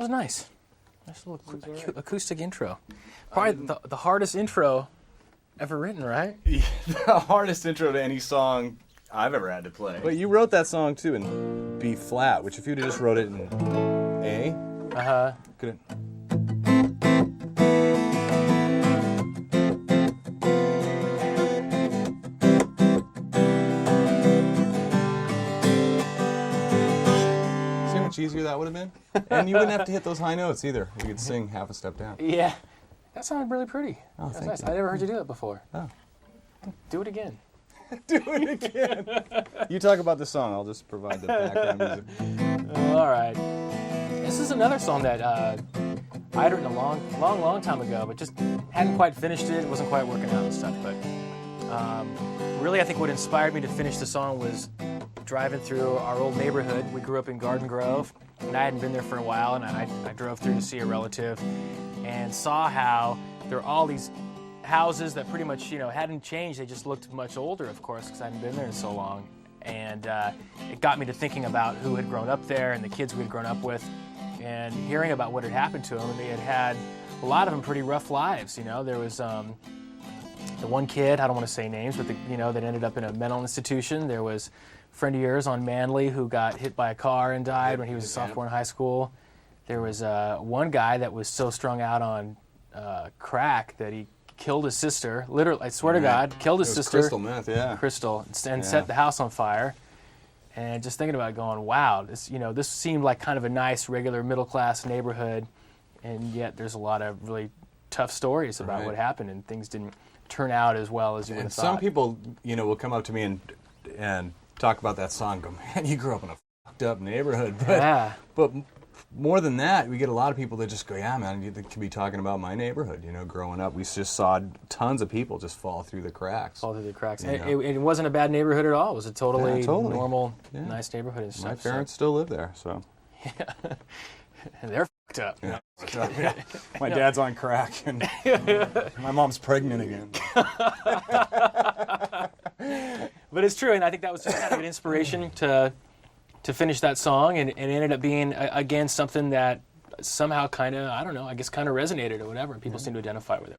was nice. Nice little acoustic intro. Probably the hardest intro ever written, right? Yeah, the hardest intro to any song I've ever had to play. But you wrote that song too in B flat, which if you'd have just wrote it in A, could it? See how much easier that would have been? And you wouldn't have to hit those high notes either. You could sing half a step down. Yeah. That sounded really pretty. Oh, That's thank nice. you. I never heard you do that before. Oh. Do it again. Do it again. You talk about the song. I'll just provide the background music. All right. This is another song that I had written a long time ago, but just hadn't quite finished it. It wasn't quite working out and stuff. But really, I think what inspired me to finish the song was driving through our old neighborhood. We grew up in Garden Grove, and I hadn't been there for a while, and I drove through to see a relative and saw how there were all these houses that pretty much, hadn't changed. They just looked much older, of course, because I hadn't been there in so long. And it got me to thinking about who had grown up there and the kids we had grown up with, and hearing about what had happened to them. And they had a lot of them pretty rough lives. There was the one kid, I don't want to say names, but that ended up in a mental institution. There was a friend of yours on Manly who got hit by a car and died when he was a sophomore in high school. There was one guy that was so strung out on crack that he killed his sister. Literally, I swear to God, killed his sister. Crystal meth, yeah. Crystal, and set the house on fire. And just thinking about it, going, wow, this seemed like kind of a nice, regular, middle-class neighborhood, and yet there's a lot of really tough stories about what happened, and things didn't turn out as well as you would have thought. Some people, will come up to me and talk about that song and go, man, you grew up in a fucked up neighborhood. But more than that, we get a lot of people that just go, yeah, man, you could be talking about my neighborhood. Growing up, we just saw tons of people just fall through the cracks. Fall through the cracks. It wasn't a bad neighborhood at all. It was a totally normal, nice neighborhood and stuff. My parents still live there, so. Yeah. And they're fucked up. Yeah. My dad's on crack, and my mom's pregnant again. But it's true, and I think that was just kind of an inspiration to finish that song, and it ended up being, again, something that somehow kind of, I don't know, I guess kind of resonated or whatever. People seem to identify with it.